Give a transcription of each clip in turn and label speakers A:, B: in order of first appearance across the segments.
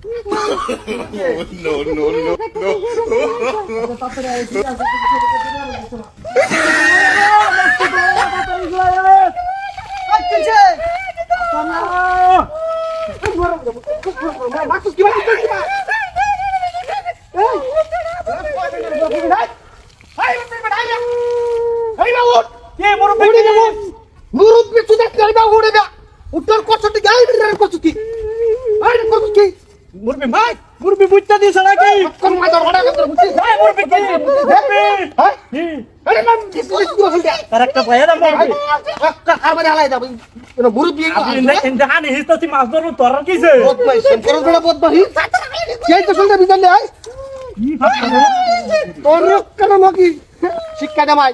A: No, no, no, no.
B: মুরব্বী তুই গাড়িটা উড়ে যা উত্তর করছটি গাড়ি করছটি আই করছটি
C: মুরবি ভাই মুরবি বুঝতা দিছ নাকি
B: কোন মাথা ওড়া করতে বুঝছিস
C: ভাই মুরবি কি
B: হ্যাঁ আরে মান দিস দিস
C: তার একটা ভয় না মুরবি
B: আর মানে হালাই যাবে মুরব্বী
C: ইন্দা হানি হিস্তাছি মাছ ধরু তোর কিছে
B: বদমাই সম্পর্ক বড় বদমাই সেই তো শুনতে বিজালে আই
C: কি ভাবছ
B: তোর কেন মকি শিক্ষা জামাই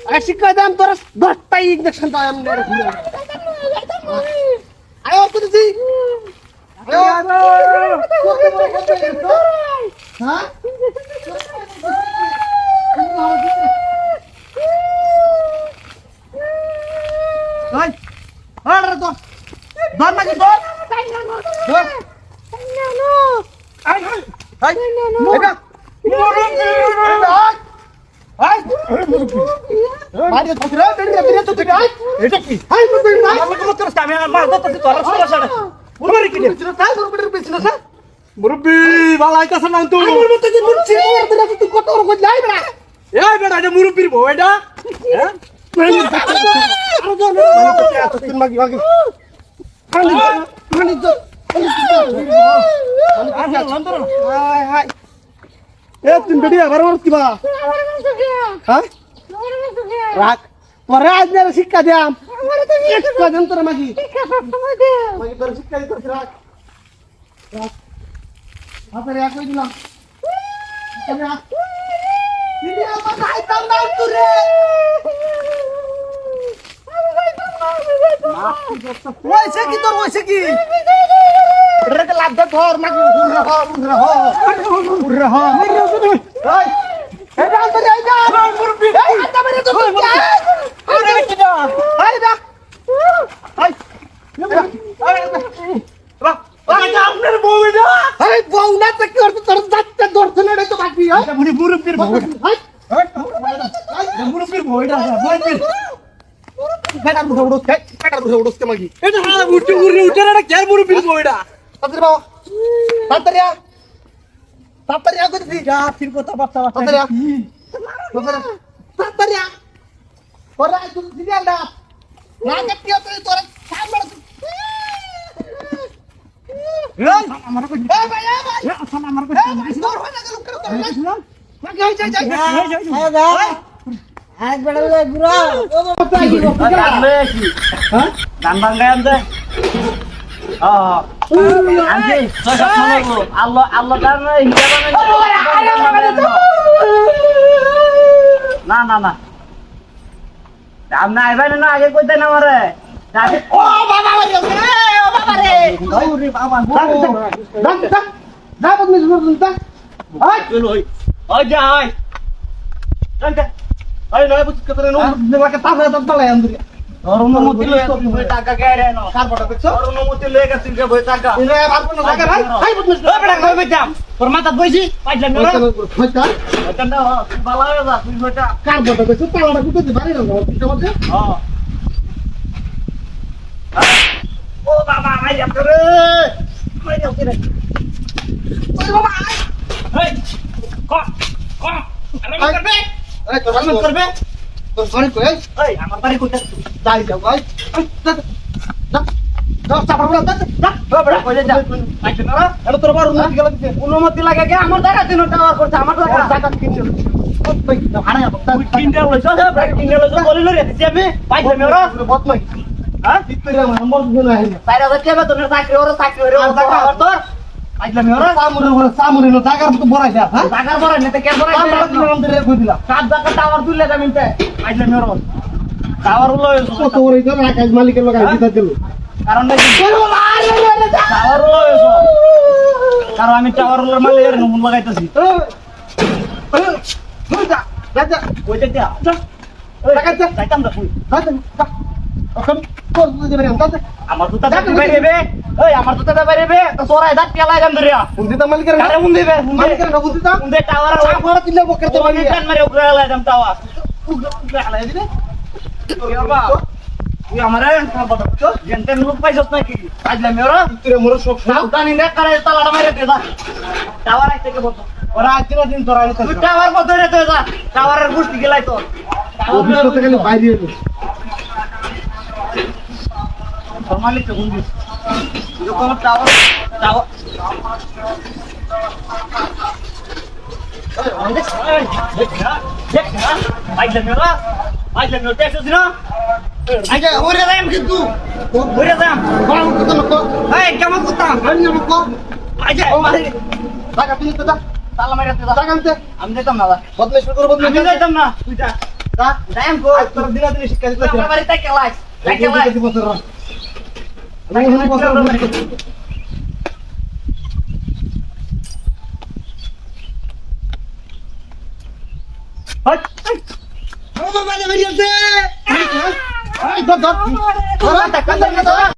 B: আরে শিক্ষা দাম তোর 10টা ইনজেকশন দাও আমি মেরে ঘুরে আয় তো দিছি হ্যাঁ ওই আরে তো ধর নাকি ধর ধর আই আই এটা আই মারিয়ে ধরে বেরিয়ে তো তুই আই
C: এটা কি
B: আই তো তুই না
C: আমাকে মত করছ আমি মাছ ধরতেছি তোর সমস্যা না মুরবি কি
B: তুই না তাই ধরে বেরিয়ে না
C: মুরবি ভালো আইতাছ না তুই
B: আমার মত কি মুরছি ওর তুই কত ওর কই লাই না
C: এই বেটা এটা মুরবির বউ এটা হ্যাঁ
B: আরে যা না তুই মাগি মাগি মানে তো হাই হাই এ তুই বেডি আবার মার কিবা হ্যাঁ রাখ পরে আজ না শিক্ষা দিয়াম শিক্ষা দেন তোর মাগি মাগি তোর শিক্ষা দিতে রাখ রাখ হাতে রাখ কই দিলাম আরে রাখ দিদি আমার খাইতাম না তুরে ওইছে কি তোর ওইছে কি রে কে লাভ ধর মাগি উড়রা হ এই এটা আনতে যাই যা মুরবি এই আটা মেরে তো আরে কি যা এই দা এই
C: আপনার বউ এটা
B: এই বউ না তো কি করতে তোর যাচ্ছে ধরতে না তো বাকি
C: এটা মুরবির বউ
B: এই
C: মুরবির বউ এটা মুরবির
B: পেটার বুঝে উড়তে মাগি
C: এটা হালা উঠে উঠে না কেন মুরবির বউ এটা
B: তাড়াতাড়ি বাবা তাড়াতাড়ি করে দি
C: যা ফির কথা বাচ্চা
B: তাড়াতাড়ি তাড়াতাড়ি ওরা তুই সিরিয়াল দা না কাটি তুই তোর সামনে
C: এই আমার কই
B: এ ভাই
C: আমার কই
B: তোর হয় না গেল মাগি হই যাই যাই
C: এক বেড়া বুড়া
B: হ্যাঁ
C: গান বাঙ্গায় আনতে আনছি আল্লাহ আল্লাহ না না না আপনি আইবেন না আগে কইতেন আমারে
B: ও বাবা রে ও বাবা রে
C: ওরে বাবা
B: না বদমি শুনতা আই
C: চলো ওই যা ওই
B: আই না বুঝ কত নো নেবাকে তাহলে তো তলে আন্দুরি
C: অনুমতি লয়ে তুমি টাকা গায়রে না
B: কার বড় দেখছো
C: অনুমতি লয়ে গেছিস কে বই টাকা
B: ইনে আর কোন জায়গা ভাই হাই বদমি
C: ওই বেটা কই বেটাম তোর মাথা বইছি পাইলাম না
B: হইতা
C: ওটা না ভালো হয়ে যা তুই বেটা
B: কার বড় দেখছো তাওড়া কুতে পারি না পিছে মধ্যে
C: হ্যাঁ ও বাবা আই যাব রে কই যাও রে
B: ওই বাবা আই
C: এই ক আরে করবে
B: এই তো ভালো করবে তো সরি কই
C: এই আমার বাড়ি কোথা
B: যাই যাও ভাই না দাও চাপড় বড় দাও
C: ও বেটা কই যা পাইছ না
B: এলো তোর বার উন্নতি গেল দিতে
C: অনুমতি লাগে কে আমার জায়গা দিন টাওয়ার করছে আমার জায়গা
B: টাকা কিনছো ভাই হারা যাবো
C: তুই কিনতে লইছ হে কিনতে লইছ বলি লই রেখেছি আমি পাইছ না ওরা
B: বদমাই
C: হ্যাঁ
B: ভিতরে নম্বর দিন আইনি
C: 4000 টাকা তোর চাকরি ওরা ও টাকা তোর পাইলাম ওরা
B: সামুরে নো টাকার তো বড়াই যা হ্যাঁ
C: টাকার পরে নিতে কে পরে
B: আমরা নাম দিলে কই দিলা
C: 7 টাকা টাওয়ার তুললে যামিনতে পাইলাম ওরা টাওয়ার লই
B: কত ওরে তো আকাশ মালিকের লগে দিতা দিল
C: কারণ নাই টাওয়ার লই কারণ আমি টাওয়ার লই মালিকের নমুন লাগাইতাছি
B: যা যা যা
C: ওই যা
B: টাকা যা
C: যাইতাম না তুই
B: ওখানে তোর বুঝতে পারি না
C: আমার তো তাতে বাইরে ওই আমার তো তাতে বাইরে তো তোরাই দাঁত কেলা গান ধরিয়া
B: বুঝতে মালিকের
C: আরে মুন্দি বে
B: মালিকের না বুঝতে
C: মুন্দি টাওয়ার
B: চা ঘরে তিলে বকের তো
C: তোর কান মারে উপরে লাগাম টাওয়া লাগাই দিবে তুই আমারে তো জেনতে লোক পাইছস নাকি আজলাম ওরা
B: তুই মোর সব
C: সাবধানি না করে তালাটা মারে দে দা টাওয়ার আইতে কে বল
B: ওরা আজ দিন তোরা আনি তো
C: টাওয়ার কত রে তো যা টাওয়ারের গুষ্টি গেলাই তো
B: অফিস করতে গেলে বাইরে এলো
C: ফরমালি তো গুন্ডি যখন টাওয়ার টাওয়ার
B: আগে ওরে রাম কিন্তু কেমন করতাম টাকা তুই তো টাকা আনতে
C: আমি যেতাম না
B: বদমাইশ করে বদমাইশ
C: আমি যাইতাম না তুই যা
B: যা
C: যাইম গো
B: আজ তোর দিনা দিনে শিক্ষা দিতে
C: আমার বাড়িতে কেলাইস কেলাইস
B: বছর আমি বছর
C: হট
B: বাবা বাজে বেরিয়েছে এই ধর ধর ধর টাকা